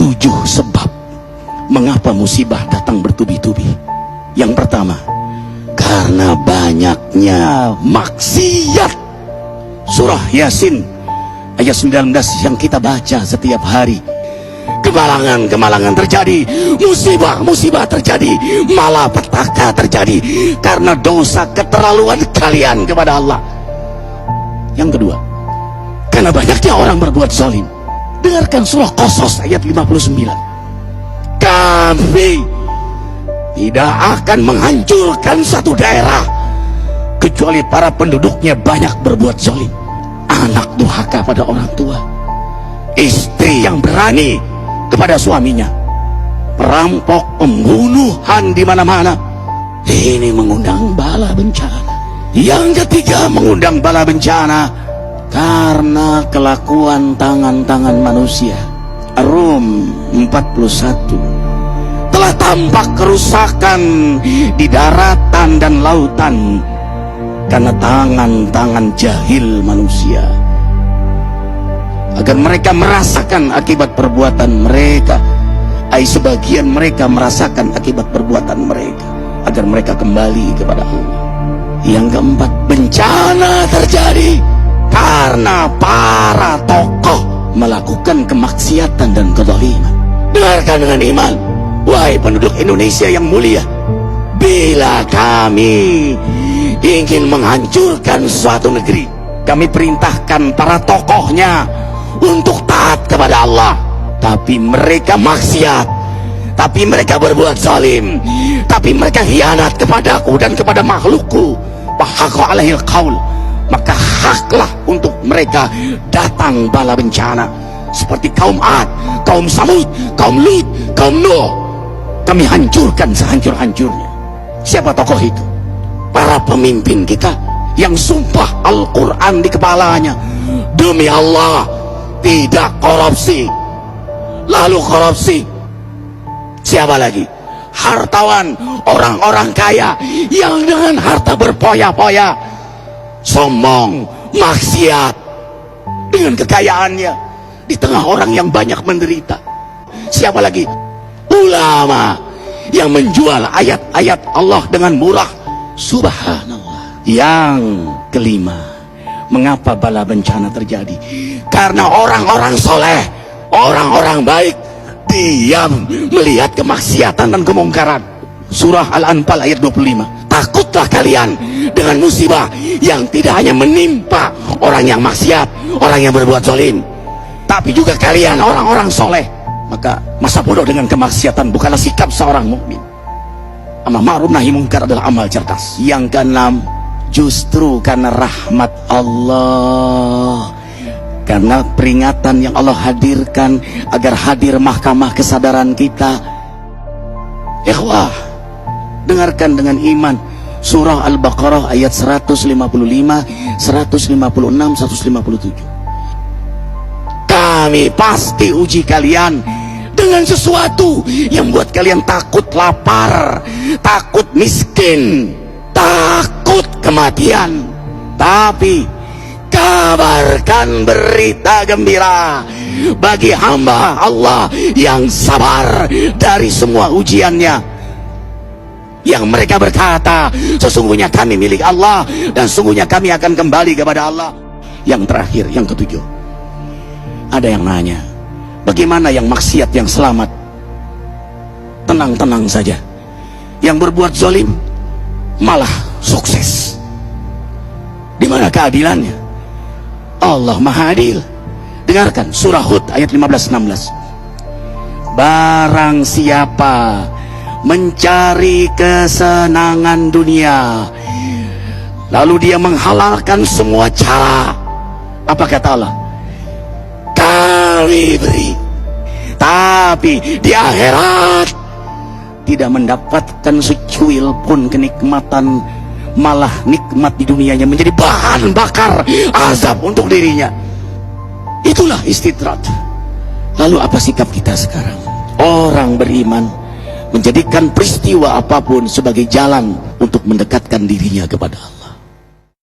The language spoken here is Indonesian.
7 sebab mengapa musibah datang bertubi-tubi. Yang pertama, karena banyaknya maksiat. Surah Yasin ayat 19 yang kita baca setiap hari. Kemalangan terjadi, musibah terjadi, malapetaka terjadi karena dosa keterlaluan kalian kepada Allah. Yang kedua, karena banyaknya orang berbuat zalim. Dengarkan surah Qasas ayat 59. Kami tidak akan menghancurkan satu daerah kecuali para penduduknya banyak berbuat zalim. Anak durhaka pada orang tua, istri yang berani kepada suaminya, perampok, pembunuhan di mana-mana. Ini mengundang bala bencana. Yang ketiga, mengundang bala bencana karena kelakuan tangan-tangan manusia. Rum 41. Telah tampak kerusakan di daratan dan lautan karena tangan-tangan jahil manusia, agar mereka merasakan akibat perbuatan mereka. Sebagian mereka merasakan akibat perbuatan mereka, agar mereka kembali kepada Allah. Yang keempat, bencana terjadi karena para tokoh melakukan kemaksiatan dan kezaliman. Dengarkan dengan iman, wahai penduduk Indonesia yang mulia. Bila kami ingin menghancurkan suatu negeri, kami perintahkan para tokohnya untuk taat kepada Allah, tapi mereka maksiat, tapi mereka berbuat zalim, tapi mereka khianat kepadaku dan kepada makhlukku. Fahaqa alaihil qaul, maka haklah untuk mereka datang bala bencana seperti kaum Ad, kaum Samud, kaum Lut, kaum Nuh. Kami hancurkan sehancur-hancurnya. Siapa tokoh itu? Para pemimpin kita yang sumpah Al-Quran di kepalanya, demi Allah tidak korupsi. Lalu korupsi. Siapa lagi? Hartawan, orang-orang kaya yang dengan harta berpoya-poya, sombong, maksiat dengan kekayaannya di tengah orang yang banyak menderita. Siapa lagi? Ulama yang menjual ayat-ayat Allah dengan murah. Subhanallah. Yang kelima, mengapa bala bencana terjadi? Karena orang-orang soleh, orang-orang baik diam melihat kemaksiatan dan kemungkaran. Surah Al-Anfal ayat 25. Takutlah kalian dengan musibah yang tidak hanya menimpa orang yang maksiat, orang yang berbuat zalim, tapi juga kalian orang-orang soleh. Maka masa bodoh dengan kemaksiatan bukanlah sikap seorang mukmin. Amar ma'ruf nahi munkar adalah amal cerdas. Yang keenam, justru karena rahmat Allah, karena peringatan yang Allah hadirkan agar hadir mahkamah kesadaran kita. Ikhwah, dengarkan dengan iman surah Al-Baqarah ayat 155, 156, 157. Kami pasti uji kalian dengan sesuatu yang buat kalian takut lapar, takut miskin, takut kematian. Tapi kabarkan berita gembira bagi hamba Allah yang sabar dari semua ujiannya, yang mereka berkata, sesungguhnya kami milik Allah dan sesungguhnya kami akan kembali kepada Allah. Yang terakhir, yang ketujuh, ada yang nanya, bagaimana yang maksiat yang selamat? Tenang-tenang saja. Yang berbuat zalim malah sukses. Di mana keadilannya? Allah Maha Adil. Dengarkan surah Hud ayat 15-16. Barang siapa mencari kesenangan dunia, lalu dia menghalalkan semua cara, apa kata Allah? Kami beri, tapi di akhirat tidak mendapatkan secuil pun kenikmatan, malah nikmat di dunianya menjadi bahan bakar azab untuk dirinya. Itulah istidrat. Lalu apa sikap kita sekarang? Orang beriman menjadikan peristiwa apapun sebagai jalan untuk mendekatkan dirinya kepada Allah.